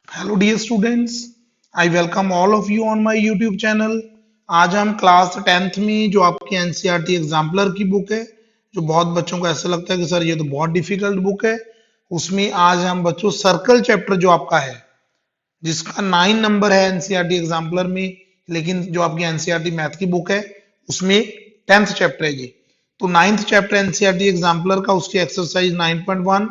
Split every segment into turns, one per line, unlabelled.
Hello dear students, I welcome all of you on my YouTube channel. आज हम class 10th में जो आपकी एनसीईआरटी एग्जाम्पलर की बुक है, जो बहुत बच्चों को ऐसा लगता है कि सर ये तो बहुत डिफिकल्ट बुक है, उसमें आज हम बच्चों सर्कल चैप्टर जो आपका है, जिसका 9 नंबर है एनसीईआरटी एग्जाम्पलर में, लेकिन जो आपकी एनसीईआरटी मैथ की बुक है उसमें 10th चैप्टर है ये। तो 9th चैप्टर एनसीईआरटी एग्जाम्पलर का उसकी एक्सरसाइज 9.1,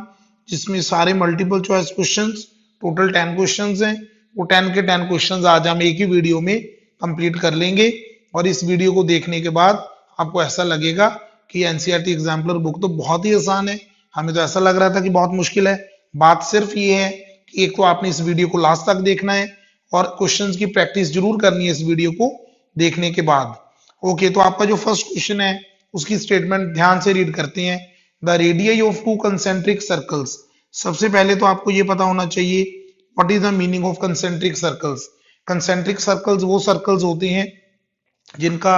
जिसमें सारे multiple choice questions, total 10 questions हैं। वो 10 के 10 क्वेश्चंस आज हम एक ही वीडियो में कंप्लीट कर लेंगे। और इस वीडियो को देखने के बाद आपको ऐसा लगेगा कि एनसीईआरटी एग्जाम्पलर बुक तो बहुत ही आसान है। हमें तो ऐसा लग रहा था कि बहुत मुश्किल है। बात सिर्फ ये है कि एक तो आपने इस वीडियो को लास्ट तक देखना है और क्वेश्चंस की प्रैक्टिस जरूर करनी है इस वीडियो को देखने के बाद। ओके, तो आपका जो फर्स्ट क्वेश्चन है उसकी स्टेटमेंट ध्यान से रीड करते हैं। The radius of two concentric circles. सबसे पहले तो आपको ये पता होना चाहिए what is the meaning of concentric circles. Concentric circles वो सर्कल्स होते हैं जिनका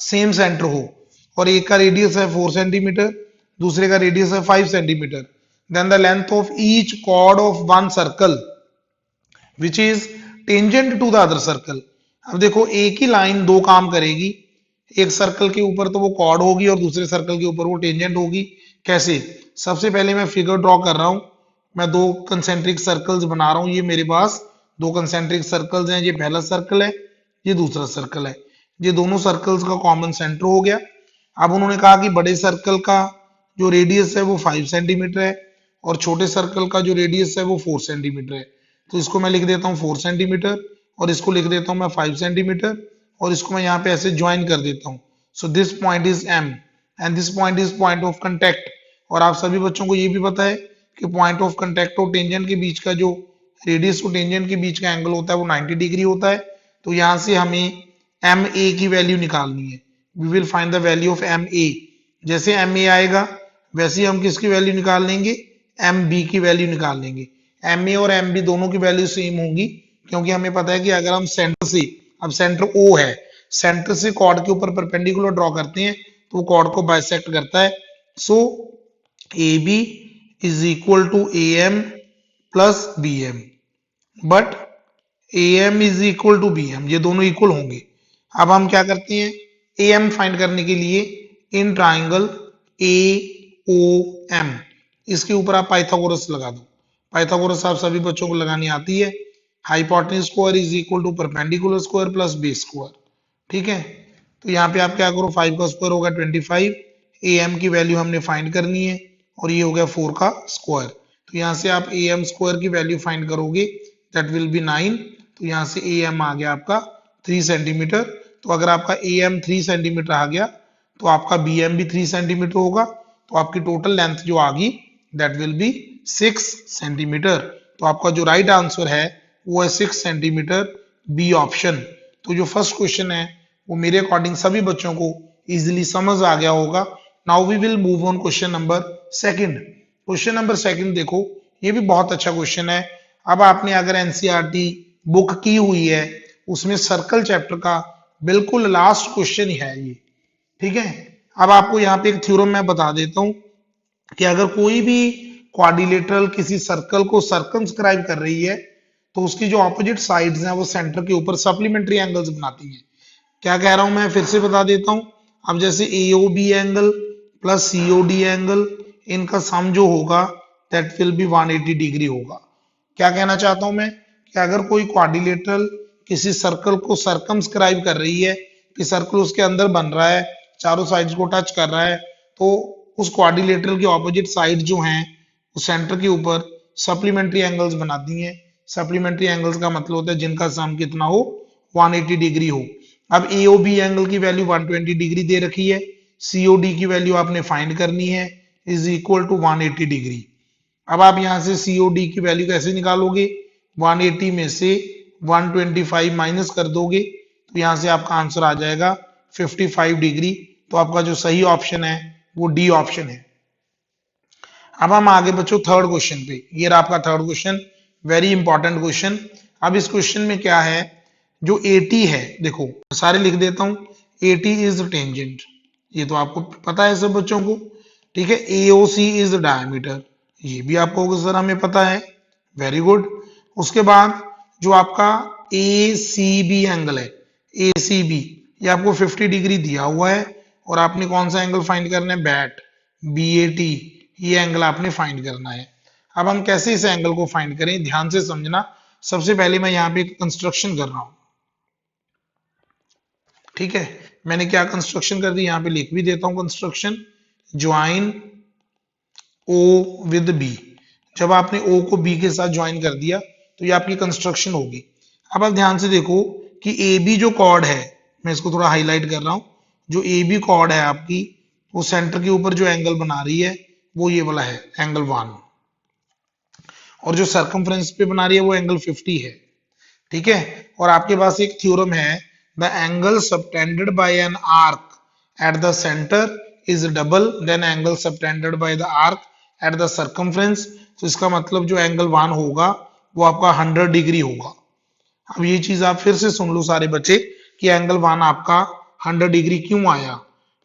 सेम सेंटर हो, और एक का रेडियस है 4 सेंटीमीटर, दूसरे का रेडियस है 5 centimetre. Then the length of each chord of one circle which is tangent to the other circle. अब देखो, एक ही लाइन दो काम करेगी। एक सर्कल के ऊपर तो वो कॉर्ड होगी और दूसरे सर्कल के ऊपर वो टेंजेंट होगी। कैसे? सबसे पहले मैं फिगर ड्रॉ कर रहा हूं। मैं दो कंसेंट्रिक सर्कल्स बना रहा हूं। ये मेरे पास दो कंसेंट्रिक सर्कल्स हैं। ये पहला सर्कल है, ये दूसरा सर्कल है। ये दोनों सर्कल्स का कॉमन सेंटर हो गया। अब उन्होंने कहा कि बड़े सर्कल का जो रेडियस है वो 5 सेंटीमीटर है और छोटे सर्कल का जो रेडियस है वो 4 सेंटीमीटर है। तो इसको मैं लिख देता हूँ 4 सेंटीमीटर और इसको लिख देता हूँ मैं 5 सेंटीमीटर और इसको मैं यहाँ पे ऐसे ज्वाइन कर देता हूँ। So this point is M and this point is point of contact. और आप सभी बच्चों को ये भी पता है कि पॉइंट ऑफ कंटेक्ट और टेंजेंट के बीच का जो रेडियस और टेंजेंट के बीच का एंगल होता है वो 90 डिग्री होता है। तो यहाँ से हमें एम ए की वैल्यू निकालनी है। We will find the value of M A. जैसे एम ए आएगा वैसे ही हम किसकी वैल्यू निकाल लेंगे, एम बी की वैल्यू निकाल लेंगे। एम ए और एम बी दोनों की वैल्यू सेम होगी, क्योंकि हमें पता है कि अगर हम सेंटर से, अब सेंटर ओ है, सेंटर से कॉर्ड के ऊपर परपेंडिकुलर ड्रॉ करते हैं तो वो कॉर्ड को बाइसेक्ट करता है। So A B is equal to A M plus B M, but A M is equal to B M, ये दोनों इक्वल होंगे। अब हम क्या करते हैं, ए एम फाइंड करने के लिए in triangle A O M, इसके ऊपर आप पाइथागोरस लगा दो। पाइथागोरस आप सभी बच्चों को लगानी आती है। Hypotenuse square is equal to perpendicular square plus base square. ठीक है, तो यहाँ पे आप क्या करो, 5 का स्क्वायर होगा 25, ए एम की वैल्यू हमने फाइंड करनी है और ये हो गया 4 का स्क्वायर। तो यहाँ से आप ए एम स्क्वायर की वैल्यू फाइंड करोगे, दैट विल बी 9। तो यहाँ से ए एम आ गया आपका 3 सेंटीमीटर। तो अगर आपका ए एम 3 सेंटीमीटर आ गया तो आपका बी एम भी 3 सेंटीमीटर होगा। तो आपकी टोटल लेंथ जो आ गई दैट विल बी 6 सेंटीमीटर। तो आपका जो राइट आंसर है वो है 6 सेंटीमीटर, बी ऑप्शन। तो जो फर्स्ट क्वेश्चन है वो मेरे अकॉर्डिंग सभी बच्चों को इजीली समझ आ गया होगा। Now we will move on question number second. Question number second देखो, ये भी बहुत अच्छा क्वेश्चन है। अब आपने अगर एनसीईआरटी बुक की हुई है उसमें सर्कल चैप्टर का बिल्कुल लास्ट क्वेश्चन ही है ये। ठीक है, अब आपको यहाँ पे एक थ्योरम मैं बता देता हूं कि अगर कोई भी क्वाड्रिलेटरल किसी सर्कल को सर्कमस्क्राइब कर रही है तो उसकी जो ऑपोजिट साइड्स हैं वो सेंटर के ऊपर सप्लीमेंट्री एंगल्स बनाती हैं। क्या कह रहा हूं मैं फिर से बता देता हूं। अब जैसे AOB angle plus COD angle, इनका सम जो होगा दैट विल बी 180 डिग्री होगा। क्या कहना चाहता हूं मैं कि अगर कोई क्वाड्रिलेटरल किसी सर्कल को सर्कमस्क्राइब कर रही है कि सर्कल उसके अंदर बन रहा है, चारों साइड्स को टच कर रहा है, तो उस क्वाड्रिलेटरल की ऑपोजिट साइड जो हैं उस सेंटर के ऊपर सप्लीमेंट्री एंगल्स बनाती हैं। सप्लीमेंट्री एंगल्स का मतलब होता है जिनका सम कितना हो, 180 डिग्री हो। अब एओबी एंगल की वैल्यू 120 डिग्री दे रखी है, सीओडी की वैल्यू आपने फाइंड करनी है इज इक्वल टू 180 डिग्री। अब आप यहां से सीओडी की वैल्यू कैसे निकालोगे, 180 में से 125 माइनस कर दोगे तो यहां से आपका आंसर आ जाएगा 55 डिग्री। तो आपका जो सही ऑप्शन है वो डी ऑप्शन है। अब हम आगे बच्चों थर्ड क्वेश्चन पे। ये रहा आपका third question, very important question. अब इस क्वेश्चन में क्या है, जो एटी है, देखो सारे लिख देता हूं, एटी इज टेंजेंट, ये तो आपको पता है सब बच्चों को। ठीक है, एओसी इज डायमीटर, ये भी आपको सर हमें पता है, वेरी गुड। उसके बाद जो आपका ए सी बी एंगल है, ए सी बी, ये आपको 50 डिग्री दिया हुआ है और आपने कौन सा एंगल फाइंड करना है, बैट, बी ए टी, ये एंगल आपने फाइंड करना है। अब हम कैसे इस एंगल को फाइंड करें, ध्यान से समझना। सबसे पहले मैं यहाँ पे एक कंस्ट्रक्शन कर रहा हूं, ठीक है। मैंने क्या कंस्ट्रक्शन कर दी, यहाँ पे लिख भी देता हूं construction, join O with B. जब आपने ओ को बी के साथ ज्वाइन कर दिया तो ये आपकी कंस्ट्रक्शन होगी। अब आप ध्यान से देखो कि ए बी जो कॉर्ड है, मैं इसको थोड़ा हाईलाइट कर रहा हूं, जो ए बी कॉर्ड है आपकी, वो सेंटर के ऊपर जो एंगल बना रही है वो ये वाला है, एंगल 1, और जो सरकमफ्रेंस पे बना रही है वो एंगल 50 है, ठीक है। और आपके पास एक थ्योरम है, the angle subtended by an arc at the centre is double than angle subtended by the arc at the circumference. तो इसका मतलब जो एंगल 1 होगा वो आपका 100 डिग्री होगा। अब ये चीज आप फिर से सुन लो सारे बच्चे कि एंगल 1 आपका 100 डिग्री क्यों आया,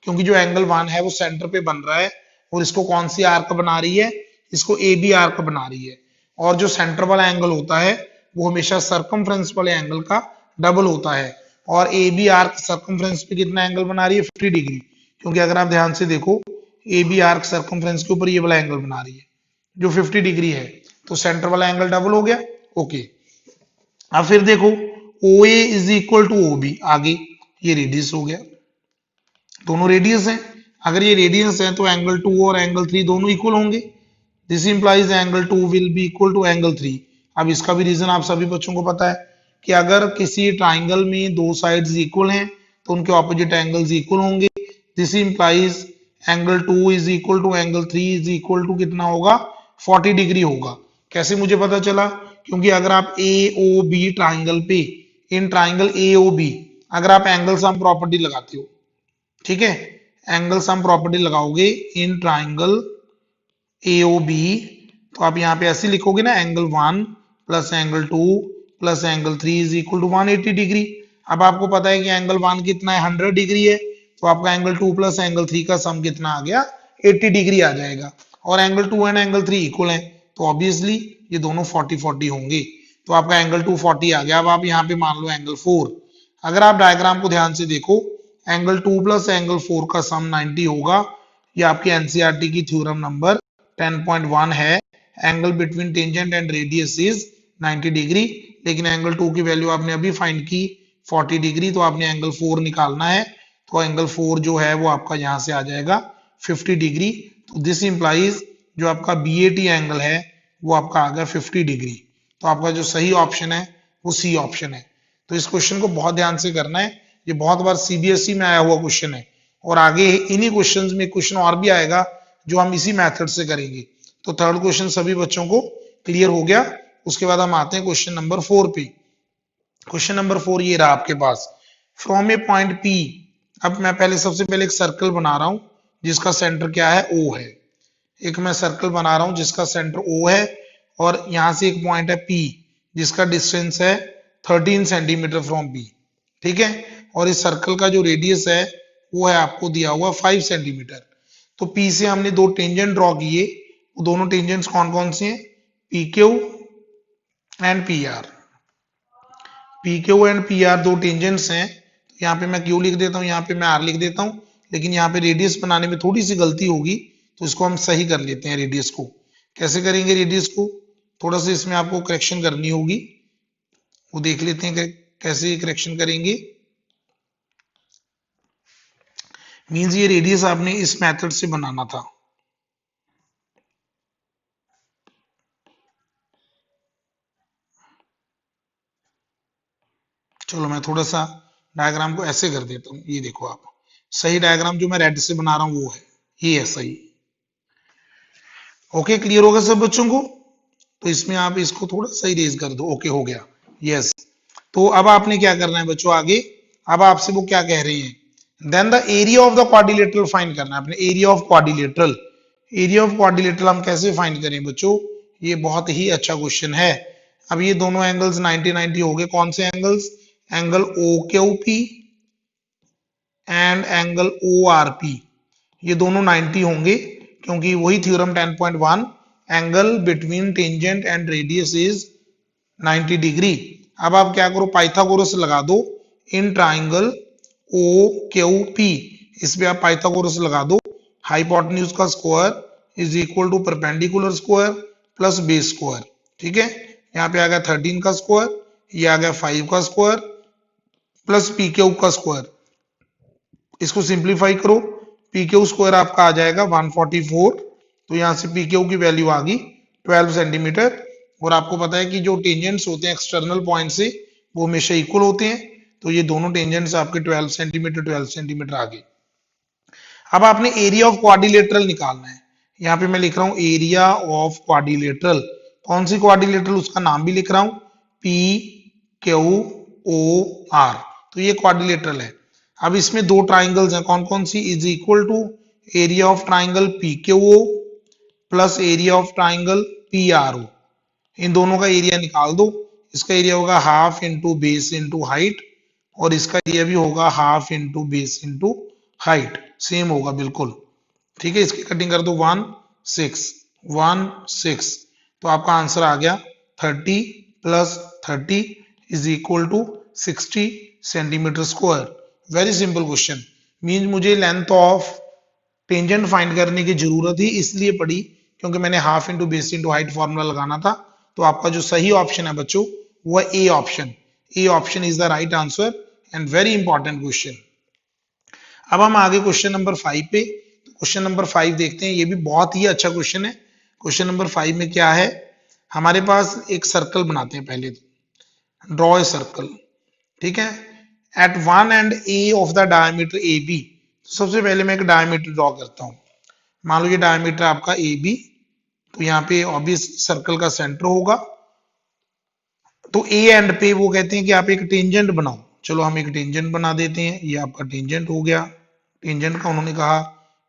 क्योंकि जो एंगल 1 है वो सेंटर पे बन रहा है और इसको कौन सी आर्क बना रही है, इसको ए बी आर्क बना रही है। और जो सेंटर वाला एंगल होता है वो हमेशा सरकमफ्रेंस वाले एंगल का डबल होता है, और ए बी आर्क सरकमफ्रेंस पे कितना एंगल बना रही है, 50 डिग्री। क्योंकि अगर आप ध्यान से देखो, ए बी आर्क सरकमफ्रेंस के ऊपर ये वाला एंगल बना रही है जो 50 डिग्री है, तो सेंटर वाला एंगल डबल हो गया, ओके। अब फिर देखो O A is equal to O B, आगे ये रेडियस हो गया, दोनों रेडियस हैं। अगर ये रेडियस है तो एंगल 2 और एंगल 3 दोनों इक्वल होंगे। This implies angle 2 will be equal to angle 3। अब इसका भी रीजन आप सभी बच्चों को पता है कि अगर किसी ट्राइंगल में दो साइड्स इक्वल हैं तो उनके ऑपोजिट एंगल्स इक्वल होंगे। This implies angle 2 is equal to angle 3 is equal to कितना होगा, 40 डिग्री होगा। कैसे मुझे पता चला, क्योंकि अगर आप ए ओ बी ट्राइंगल पे, in triangle A O B, अगर आप एंगल सम प्रॉपर्टी लगाते हो, ठीक है, एंगल सम प्रॉपर्टी लगाओगे in triangle A O B, तो आप यहाँ पे ऐसे लिखोगे ना, angle 1 plus angle 2 plus angle 3 is equal to 180 degree. अब आपको पता है कि एंगल 1 कितना है, 100 डिग्री है, तो आपका एंगल 2 प्लस एंगल 3 का सम कितना आ गया, 80 डिग्री आ जाएगा। और एंगल 2 एंड एंगल 3 इक्वल है, तो ऑब्वियसली ये दोनों 40-40 होंगे, तो आपका एंगल 2 40 आ गया। अब आप यहाँ पे मान लो एंगल 4, अगर आप डायग्राम को ध्यान से देखो, एंगल 2 प्लस एंगल 4 का सम 90 होगा। ये आपकी एनसीईआरटी की थ्योरम नंबर 10.1 है, angle between tangent and radius is 90 degree. लेकिन एंगल 2 की वैल्यू आपने अभी फाइंड की 40 डिग्री, तो आपने एंगल 4 निकालना है, तो एंगल 4 जो है वो आपका यहाँ से आ जाएगा 50 डिग्री। तो दिस इंप्लाइज जो आपका बीएटी एंगल है वो आपका आ गया 50 डिग्री। तो आपका जो सही ऑप्शन है वो सी ऑप्शन है। तो इस क्वेश्चन को बहुत ध्यान से करना है, ये बहुत बार सीबीएसई में आया हुआ क्वेश्चन है, और आगे इन्हीं क्वेश्चंस में क्वेश्चन और भी आएगा जो हम इसी मेथड से करेंगे। तो थर्ड क्वेश्चन सभी बच्चों को क्लियर हो गया। उसके बाद हम आते हैं क्वेश्चन नंबर 4 पे। क्वेश्चन नंबर 4 ये रहा आपके पास, फ्रॉम ए पॉइंट पी। अब मैं सबसे पहले एक सर्कल बना रहा हूं जिसका सेंटर क्या है, ओ है। एक मैं सर्कल बना रहा हूं जिसका सेंटर ओ है, और यहां से एक पॉइंट है पी जिसका डिस्टेंस है 13 सेंटीमीटर फ्रॉम पी, ठीक है। और इस सर्कल का जो रेडियस है वो है आपको दिया हुआ 5 सेंटीमीटर। तो पी से हमने दो टेंजेंट ड्रॉ किए, वो दोनों टेंजेंट्स कौन कौन से हैं, P Q and P R. P Q and P R दो टेंजेंट्स हैं, तो यहाँ पे मैं क्यू लिख देता हूँ, यहाँ पे मैं आर लिख देता हूँ, लेकिन यहाँ पे रेडियस बनाने में थोड़ी सी गलती होगी, तो इसको हम सही कर लेते हैं। रेडियस को कैसे करेंगे, रेडियस को थोड़ा सा इसमें आपको करेक्शन करनी होगी, वो देख लेते हैं कैसे करेक्शन करेंगे। मींस ये रेडियस आपने इस मेथड से बनाना था, चलो मैं थोड़ा सा डायग्राम को ऐसे कर देता हूँ। ये देखो आप, सही डायग्राम जो मैं रेड से बना रहा हूँ वो है, ये है सही। ओके, क्लियर होगा सब बच्चों को। तो इसमें आप इसको थोड़ा सा इरेज कर दो, ओके हो गया, यस। तो अब आपने क्या करना है बच्चों आगे, अब आपसे वो क्या कह रहे हैं, then the area of the quadrilateral find करना है अपने, area of quadrilateral. Area of quadrilateral हम कैसे फाइंड करें बच्चों, ये बहुत ही अच्छा क्वेश्चन है। अब ये दोनों एंगल्स 90-90 हो गए, कौन से angles, angle O Q P and angle O R P, ये दोनों 90 होंगे, क्योंकि वही theorem 10.1, angle between tangent and radius is 90 degree. अब आप क्या करो, पाइथागोरस लगा दो in triangle O Q P, इस पे आप पाइथागोरस लगा दो। हाइपोटेन्यूज का square is equal to perpendicular square plus base square. ठीक है, यहाँ पे आ गया 13 का स्क्वायर, ये आ गया 5 का स्क्वायर प्लस पी क्यू का स्क्वायर। इसको सिंप्लीफाई करो, पी क्यू स्क्वायर आपका आ जाएगा 144। तो यहाँ से पी क्यू की वैल्यू आ गई 12 सेंटीमीटर। और आपको पता है कि जो टेंजेंट्स होते हैं एक्सटर्नल पॉइंट से वो हमेशा इक्वल होते हैं, तो ये दोनों टेंजेंट्स आपके 12 सेंटीमीटर 12 सेंटीमीटर आ गए। अब आपने एरिया ऑफ क्वाड्रिलेटरल निकालना है। यहाँ पे मैं लिख रहा हूँ एरिया ऑफ क्वाड्रिलेटरल। कौन सी क्वाड्रिलेटरल, उसका नाम भी लिख रहा हूँ, पी क्यू ओ आर। तो ये क्वाड्रिलेटरल है। अब इसमें दो ट्राइंगल्स हैं, कौन कौन सी, is equal to area of triangle P Q O plus area of triangle P R O. इन दोनों का एरिया निकाल दो। इसका एरिया होगा half into base into height, और इसका एरिया भी होगा half into base into height, same होगा बिल्कुल। ठीक है, इसकी कटिंग कर दो 1 6 1 6। तो आपका आंसर आ गया 30 plus 30 is equal to 60 centimetre square. Very simple question. Means मुझे लेंथ ऑफ टेंजेंट फाइंड करने की जरूरत ही इसलिए पड़ी क्योंकि मैंने half into base into height formula लगाना था। तो आपका जो सही ऑप्शन है बच्चों वो A option. A option is the right answer and very important question. अब हम आगे क्वेश्चन नंबर 5 पे। क्वेश्चन नंबर 5 देखते हैं, ये भी बहुत ही अच्छा क्वेश्चन है। क्वेश्चन नंबर 5 में क्या है, हमारे पास एक सर्कल बनाते हैं। पहले तो ड्रॉ ए सर्कल। ठीक है, at one end A of the diameter A B. सबसे पहले मैं एक डायमीटर ड्रॉ करता हूं। मान लो ये डायमीटर आपका ए बी, तो यहाँ पे ऑब्वियस सर्कल का सेंटर होगा। तो ए एंड पे वो कहते हैं कि आप एक टेंजेंट बनाओ। चलो हम एक टेंजेंट बना देते हैं। ये आपका टेंजेंट हो गया। टेंजेंट का उन्होंने कहा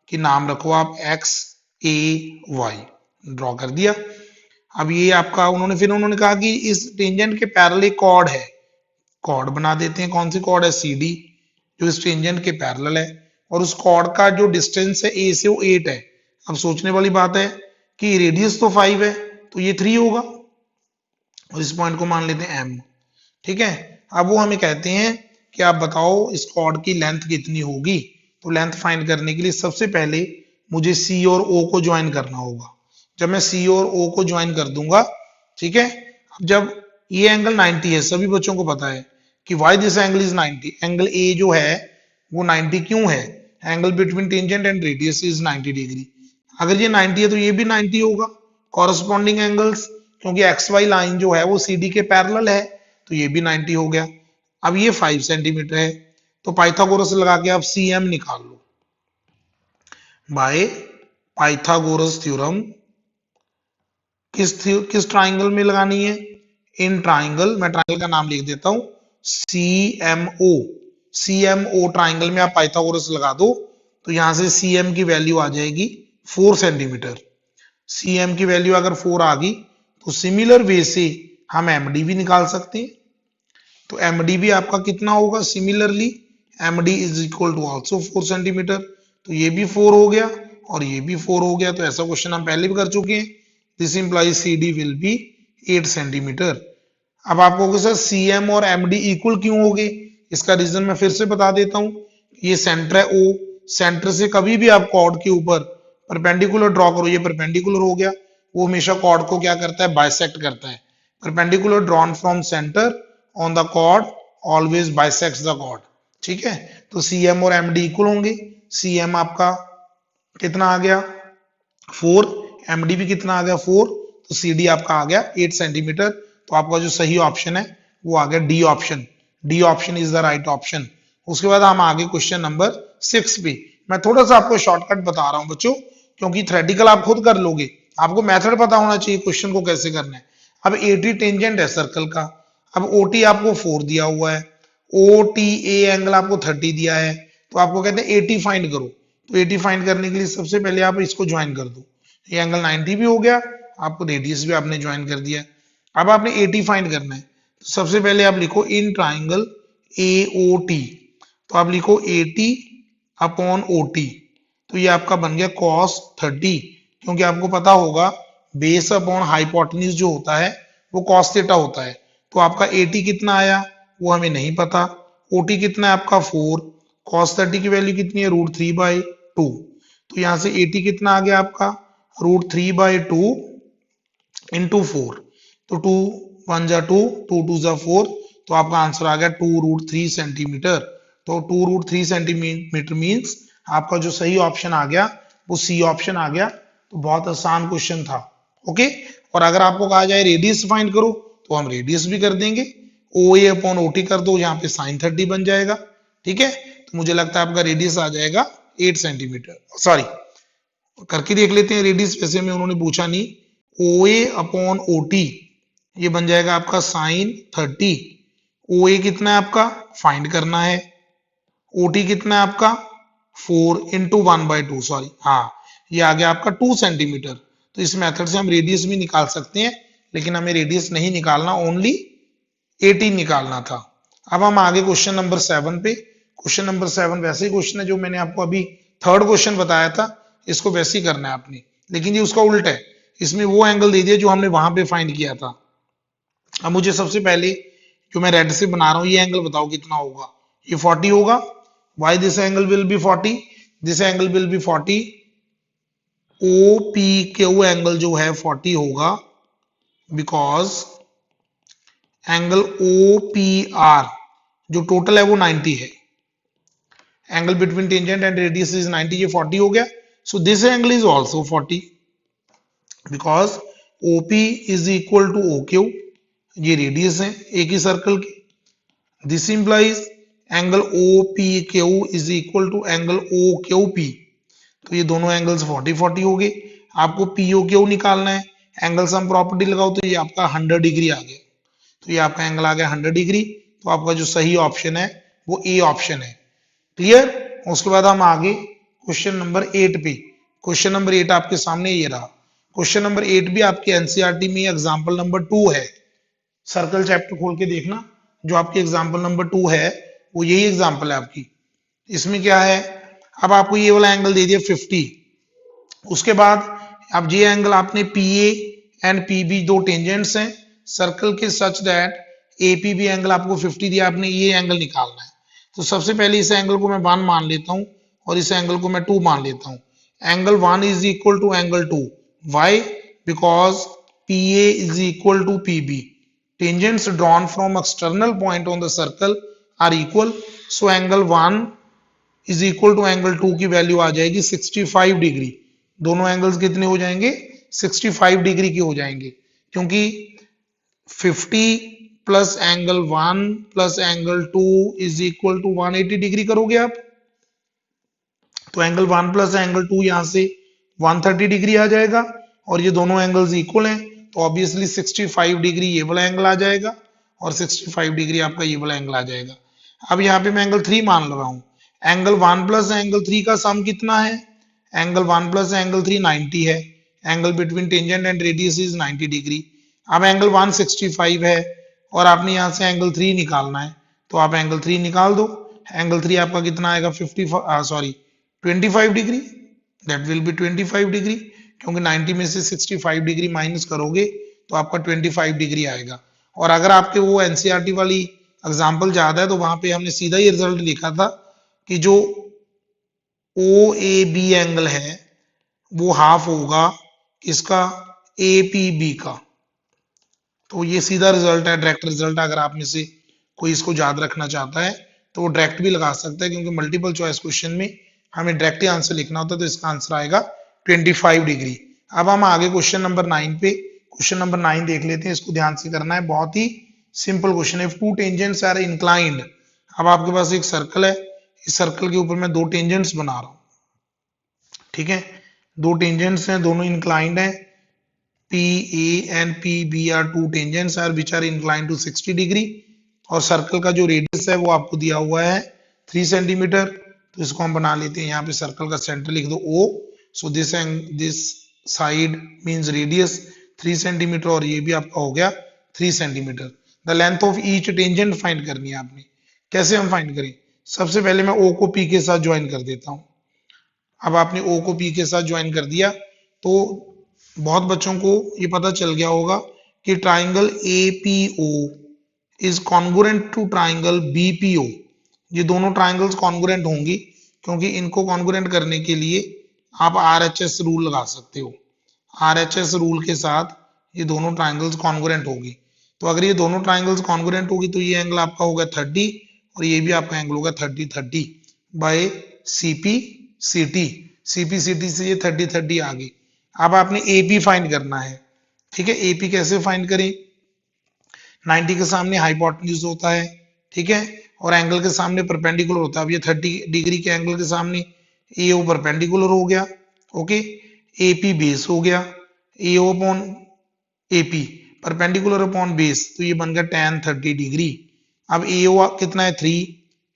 कि नाम रखो आप एक्स ए वाई, ड्रॉ कर दिया। अब ये आपका उन्होंने कहा कि इस टेंजेंट के पैरेलल एक कॉर्ड है, कॉर्ड बना देते हैं। कौन सी कॉर्ड है, सी डी, जो इस टेंजेंट के पैरेलल है। और उस कॉर्ड का जो डिस्टेंस है ए से वो 8 है। अब सोचने वाली बात है कि रेडियस तो 5 है, तो ये 3 होगा। और इस पॉइंट को मान लेते हैं एम। ठीक है, अब वो हमें कहते हैं कि आप बताओ इस कॉर्ड की लेंथ कितनी होगी। तो लेंथ फाइंड करने के लिए सबसे पहले मुझे सी और ओ को ज्वाइन करना होगा। जब मैं सी और ओ को ज्वाइन कर दूंगा, ठीक है, अब जब ये एंगल 90 है, सभी बच्चों को पता है कि Y this angle is 90। Angle A जो है वो 90 क्यों है, angle between tangent and radius is 90 degree. अगर ये 90 है तो ये भी 90 होगा, कॉरस्पॉन्डिंग एंगल्स, क्योंकि एक्स वाई लाइन जो है वो सी डी के पैरेलल है, तो ये भी 90 हो गया। अब ये 5 सेंटीमीटर है, तो पाइथागोरस लगा के आप सी एम निकाल लो। बाय पाइथागोरस थ्योरम किस ट्राइंगल में लगानी है, इन ट्राइंगल, मैं ट्राइंगल का नाम लिख देता हूं C M O. C M O triangle में आप पाइथागोरस लगा दो, तो यहां से सी एम की वैल्यू आ जाएगी 4 सेंटीमीटर। सी एम की वैल्यू अगर 4 आ गई तो सिमिलर वे से हम एमडी भी निकाल सकते हैं। तो एमडी भी आपका कितना होगा, similarly MD is equal to also 4 centimetre. तो ये भी 4 हो गया और ये भी 4 हो गया। तो ऐसा क्वेश्चन हम पहले भी कर चुके हैं। This implies C D will be 8 centimetre. अब आप कहोगे सर सी एम और एम डी इक्वल क्यों हो गए, इसका रीजन मैं फिर से बता देता हूं। ये सेंटर है ओ, सेंटर से कभी भी आप कॉर्ड के ऊपर परपेंडिकुलर ड्रॉ करो, ये परपेंडिकुलर हो गया, वो हमेशा कॉर्ड को क्या करता है, बाइसेक्ट करता है। Perpendicular drawn from centre on the chord always bisects the chord. ठीक है, तो सी एम और एम डी इक्वल होंगे। सी एम आपका कितना आ गया 4, एम डी भी कितना आ गया 4, तो सी डी आपका आ गया 8 सेंटीमीटर। तो आपका जो सही ऑप्शन है वो आ गया D option. D option is the right option. उसके बाद हम आगे क्वेश्चन नंबर 6 पे। मैं थोड़ा सा आपको शॉर्टकट बता रहा हूं बच्चों, क्योंकि थ्योरेटिकल आप खुद कर लोगे, आपको मेथड पता होना चाहिए क्वेश्चन को कैसे करना है। अब 80 टेंजेंट है सर्कल का। अब ओटी आपको 4 दिया हुआ है, ओ टी ए एंगल आपको 30 दिया है, तो आपको कहते हैं 80 फाइंड करो। तो 80 फाइंड करने के लिए सबसे पहले आप इसको ज्वाइन कर दो। ये एंगल 90 भी हो गया, आपको रेडियस भी आपने ज्वाइन कर दिया। अब आपने 80 फाइंड करना है, तो सबसे पहले आप लिखो in triangle A O T. तो आप लिखो 80 अपॉन ओ टी, तो ये आपका बन गया cos 30, क्योंकि आपको पता होगा बेस अपॉन हाइपोटेन्यूज जो होता है वो cos थीटा होता है। तो आपका AT कितना आया वो हमें नहीं पता। OT कितना है आपका 4, cos 30 की वैल्यू कितनी है √3/2। तो यहाँ से AT कितना आ गया आपका √3/2 इंटू 4। तो 2 1 जा 2, 2 2 जा 4, तो आपका आंसर आ गया 2√3 सेंटीमीटर। तो 2√3 सेंटीमीटर मीन्स आपका जो सही ऑप्शन आ गया वो सी ऑप्शन आ गया। तो बहुत आसान क्वेश्चन था। ओके, और अगर आपको कहा जाए रेडियस फाइंड करो तो हम रेडियस भी कर देंगे। OA/OT कर दो, यहाँ पे sin 30 बन जाएगा। ठीक है, तो मुझे लगता है आपका रेडियस आ जाएगा 8 सेंटीमीटर। सॉरी, करके देख लेते हैं रेडियस, वैसे में उन्होंने पूछा नहीं। OA/OT ये बन जाएगा आपका sin 30। OA कितना है आपका फाइंड करना है, OT कितना है आपका 4 इंटू 1/2, सॉरी हाँ, ये आ गया आपका 2 सेंटीमीटर। तो इस मेथड से हम रेडियस भी निकाल सकते हैं, लेकिन हमें रेडियस नहीं निकालना, ओनली 18 निकालना था। अब हम आगे क्वेश्चन नंबर 7 पे। क्वेश्चन नंबर 7 वैसे ही क्वेश्चन है जो मैंने आपको अभी थर्ड क्वेश्चन बताया था, इसको वैसे ही करना है आपने, लेकिन ये उसका उल्टा है। इसमें वो एंगल दे दिया जो हमने वहां पे फाइंड किया था। अब मुझे सबसे पहले जो मैं रेड से बना रहा हूं ये एंगल बताओ कितना होगा। ये 40 होगा। Why this angle will be 40, this angle will be 40। OPQ angle जो है 40 होगा, बिकॉज एंगल OPR जो टोटल है वो 90 है। Angle between tangent and radius is 90, ये 40 हो गया। So this angle is also 40 because OP is equal to OQ, ये रेडियस है एक ही सर्कल की। This implies angle OPQ is equal to angle OQP, तो ये दोनों एंगल्स 40-40 हो गए। आपको POQ निकालना है, एंगल सम प्रॉपर्टी लगाओ तो ये आपका 100 डिग्री आ गया। तो ये आपका एंगल आ गया 100 डिग्री। तो आपका जो सही ऑप्शन है वो ए ऑप्शन है। क्लियर। उसके बाद हम आगे क्वेश्चन नंबर 8 पे। क्वेश्चन नंबर 8 आपके सामने ये रहा। क्वेश्चन नंबर 8 भी आपके एनसीईआरटी में एग्जांपल नंबर 2 है। सर्कल चैप्टर खोल के देखना, जो आपकी एग्जांपल नंबर 2 है वो यही एग्जांपल है आपकी। इसमें क्या है, अब आपको ये वाला एंगल दे दिया 50। उसके बाद अब ये एंगल आपने PA एंड PB दो टेंजेंट्स हैं सर्कल के, सच दैट APB एंगल आपको 50 दिया, आपने ये एंगल निकालना है। तो सबसे पहले इस एंगल को मैं 1 मान लेता हूं और इस एंगल को मैं 2 मान लेता हूं। Angle 1 is equal to angle 2। Why? Because PA is equal to PB। Tangents drawn from external point on the circle are equal. So angle 1 is equal to angle 2 की वैल्यू आ जाएगी 65 डिग्री। दोनों angles कितने हो जाएंगे 65 degree के हो जाएंगे, क्योंकि 50 plus angle 1 plus angle 2 is equal to 180 degree करोगे आप, तो एंगल 1 प्लस एंगल 2 यहां से 130 डिग्री आ जाएगा और ये दोनों एंगल्स इक्वल हैं, तो ऑब्वियसली 65 डिग्री ये वाला एंगल आ जाएगा और 65 डिग्री आपका ये वाला एंगल आ जाएगा। अब यहाँ पे मैं एंगल 3 मान रहा हूं। एंगल 1 प्लस एंगल 3 का सम कितना है? एंगल 1 प्लस एंगल 3 90 है। Angle between tangent and radius is 90 degree. अब एंगल 1 65 है और आपने यहाँ से एंगल 3 निकालना है, तो आप एंगल 3 निकाल दो। एंगल 3 आपका कितना आएगा 25 degree, that will be 25 degree, क्योंकि 90 में से 65 डिग्री माइनस करोगे तो आपका 25 डिग्री आएगा। और अगर आपके वो एनसीईआरटी वाली एग्जाम्पल याद है तो वहां पे हमने सीधा ही रिजल्ट लिखा था कि जो OAB एंगल है वो हाफ होगा इसका APB का। तो ये सीधा रिजल्ट है, डायरेक्ट रिजल्ट। अगर आप में से कोई इसको याद रखना चाहता है तो वो डायरेक्ट भी लगा सकता है, क्योंकि मल्टीपल चॉइस क्वेश्चन में हमें डायरेक्ट ही आंसर लिखना होता है, तो इसका आंसर आएगा 25 डिग्री। अब हम आगे क्वेश्चन नंबर 9 पे। क्वेश्चन नंबर 9 देख लेते हैं, इसको ध्यान से करना है, बहुत ही सिंपल क्वेश्चन है। If two tangents are inclined. अब आपके पास एक सर्कल है, इस सर्कल के ऊपर मैं दो टेंजेंट्स बना रहा हूं। ठीक है, दो टेंजेंट्स हैं, दोनों इंक्लाइंड हैं। PA and PB are two tangents are which are inclined to 60 degree. और सर्कल का जो रेडियस है वो आपको दिया हुआ है 3 सेंटीमीटर। तो इसको हम बना लेते हैं, यहाँ पे सर्कल का सेंटर लिख दो O। So this side means radius 3 centimetre और ये भी आपका हो गया 3 centimetre. The length of each tangent find करनी है आपने। कैसे हम फाइंड करें? सबसे पहले मैं O को P के साथ ज्वाइन कर देता हूँ। अब आपने O को P के साथ ज्वाइन कर दिया तो बहुत बच्चों को ये पता चल गया होगा कि triangle APO is congruent to triangle BPO। ये दोनों ट्राइंगल्स कॉन्ग्रुएंट होंगी, क्योंकि इनको कॉन्ग्रुएंट करने के लिए आप RHS रूल लगा सकते हो। RHS रूल के साथ ये दोनों ट्राइंगल्स कॉन्ग्रुएंट होगी। तो अगर ये दोनों ट्राइंगल्स कॉन्ग्रुएंट होगी तो ये एंगल आपका होगा 30 और ये भी आपका एंगल होगा 30-30 बाय CPCT। CPCT से ये 30-30 आ गई। अब आपने AP फाइंड करना है, ठीक है। AP कैसे फाइंड करें? 90 के सामने हाइपोटेन्यूज होता है, ठीक है, और एंगल के सामने परपेंडिकुलर होता है। अब ये 30 डिग्री के एंगल के सामने AO परपेंडिकुलर हो गया, ओके, AP बेस हो गया, AO upon AP perpendicular upon base, तो ये बन गया tan 30 डिग्री। अब AO कितना है 3,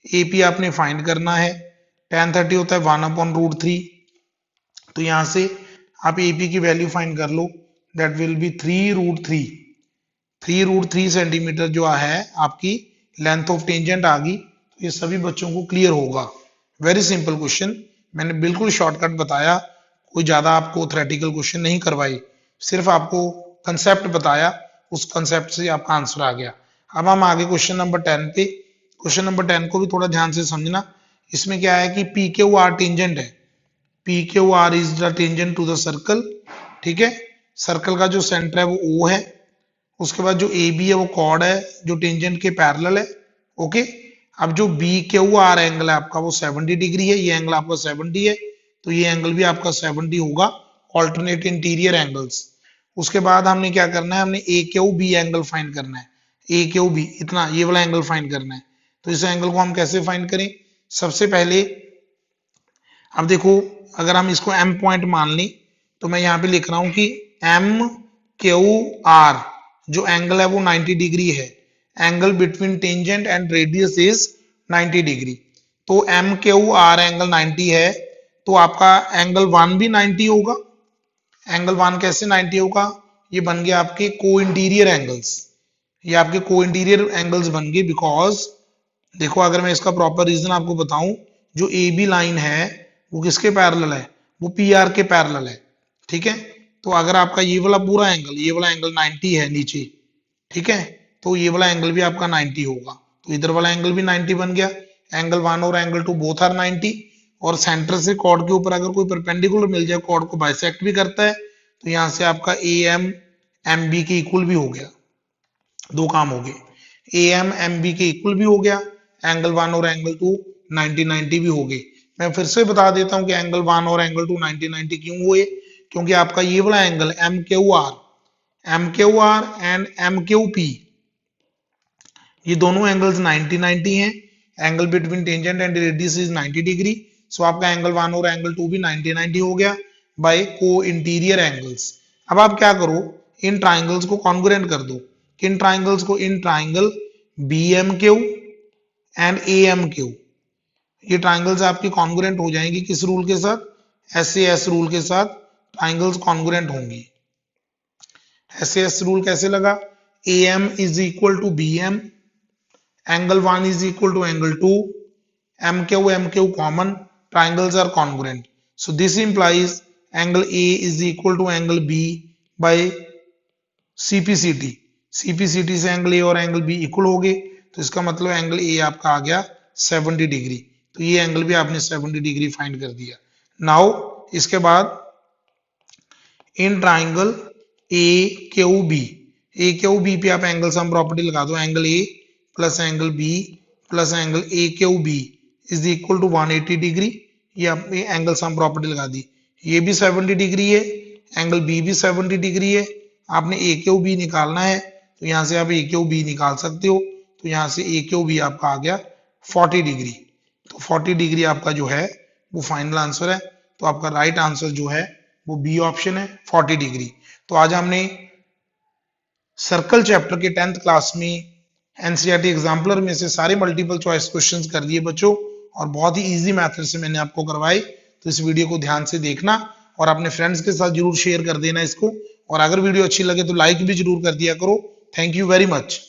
AP आपने फाइंड करना है, tan 30 होता है 1/√3, तो यहां से आप AP की वैल्यू फाइंड कर लो, दैट विल बी 3√3। 3√3 सेंटीमीटर जो है आपकी लेंथ ऑफ टेंजेंट आ गई। तो ये सभी बच्चों को क्लियर होगा। वेरी सिंपल क्वेश्चन, मैंने बिल्कुल शॉर्टकट बताया, कोई ज्यादा आपको थ्योरेटिकल क्वेश्चन नहीं करवाई, सिर्फ आपको कंसेप्ट बताया, उस कंसेप्ट से आपका आंसर आ गया। अब हम आगे क्वेश्चन नंबर 10 पे। क्वेश्चन नंबर 10 को भी थोड़ा ध्यान से समझना। इसमें क्या है कि PQR टेंजेंट है, PQR is the tangent to the circle, ठीक है। सर्कल का जो सेंटर है वो O है, उसके बाद जो AB है वो कॉर्ड है जो टेंजेंट के पैरेलल है, ओके। अब जो BQR एंगल है आपका वो 70 डिग्री है, ये एंगल आपका 70 है, तो ये एंगल भी आपका 70 होगा, ऑल्टरनेट इंटीरियर एंगल्स। उसके बाद हमने क्या करना है, हमने AQB एंगल फाइंड करना है। AQB इतना, ये वाला एंगल फाइंड करना है। तो इस एंगल को हम कैसे फाइंड करें? सबसे पहले अब देखो, अगर हम इसको M पॉइंट मान लें तो मैं यहाँ पे लिख रहा हूं कि MQR जो एंगल है वो 90 डिग्री है। Angle between tangent and radius is 90 degree. तो MQR एंगल 90 है, तो आपका एंगल 1 भी 90 होगा। एंगल 1 कैसे 90 होगा? ये बन गया आपके को इंटीरियर एंगल्स, ये आपके को इंटीरियर एंगल्स बन गए। बिकॉज देखो, अगर मैं इसका प्रॉपर रीजन आपको बताऊं, जो AB लाइन है वो किसके पैरेलल है? वो PR के पैरेलल है, ठीक है। तो अगर आपका ये वाला पूरा एंगल, ये वाला एंगल 90 है नीचे, ठीक है, तो ये वाला एंगल भी आपका 90 होगा। तो इधर वाला एंगल भी 90 बन गया। एंगल 1 और एंगल 2 बोथ आर 90। और सेंटर से कॉर्ड के ऊपर अगर कोई परपेंडिकुलर मिल जाए, कॉर्ड को बाइसेक्ट भी करता है, तो यहां से आपका AM MB के इक्वल भी हो गया। दो काम हो गए, AM MB के इक्वल भी हो गया, एंगल 1 और एंगल 2 90-90 भी हो गए। मैं फिर से बता देता हूं कि एंगल 1 और एंगल 2 90-90 क्यों हुए? क्योंकि आपका ये वाला एंगल MQR एंड MQP, ये दोनों एंगल्स 90-90 हैं। Angle between tangent and radius is 90 degree. So आपका एंगल 1 और एंगल 2 भी 90-90 हो गया बाय को इंटीरियर एंगल्स। अब आप क्या करो, इन ट्राइंगल्स को कॉन्ग्रुएंट कर दो। किन ट्राइंगल्स को? In triangle BMQ and AMQ। ये ट्राइंगल्स आपकी कॉन्ग्रुएंट हो जाएंगी किस रूल के साथ? SAS रूल के साथ ट्राइंगल्स कॉन्ग्रुएंट होंगी। SAS रूल कैसे लगा? AM is equal to BM, angle 1 is equal to angle 2, MQ common, triangles are congruent. So this implies angle A is equal to angle B by CPCT। CPCT से angle A और angle B equal हो गए, तो इसका मतलब angle A आपका आ गया 70 degree. तो ये एंगल भी आपने 70 डिग्री फाइंड कर दिया। नाउ इसके बाद इन ट्राइंगल AQB पे आप एंगल सम प्रॉपर्टी लगा दो। Angle A plus angle B plus angle AQB is equal to 180 degree. ये आपने एंगल सम प्रॉपर्टी लगा दी। ये भी 70 डिग्री है, एंगल B भी 70 डिग्री है। आपने AQB निकालना है, तो यहां से आप AQB निकाल सकते हो। तो यहां से AQB आपका आ गया 40 डिग्री। तो 40 डिग्री आपका जो है वो फाइनल आंसर है। तो आपका राइट आंसर जो है वो B ऑप्शन है, 40 डिग्री। तो आज हमने सर्कल चैप्टर के 10th क्लास में NCERT एग्जाम्पलर में से सारे मल्टीपल चॉइस क्वेश्चंस कर दिए बच्चों, और बहुत ही इजी मेथड से मैंने आपको करवाए। तो इस वीडियो को ध्यान से देखना और अपने फ्रेंड्स के साथ जरूर शेयर कर देना इसको। और अगर वीडियो अच्छी लगे तो लाइक भी जरूर कर दिया करो। Thank you very much.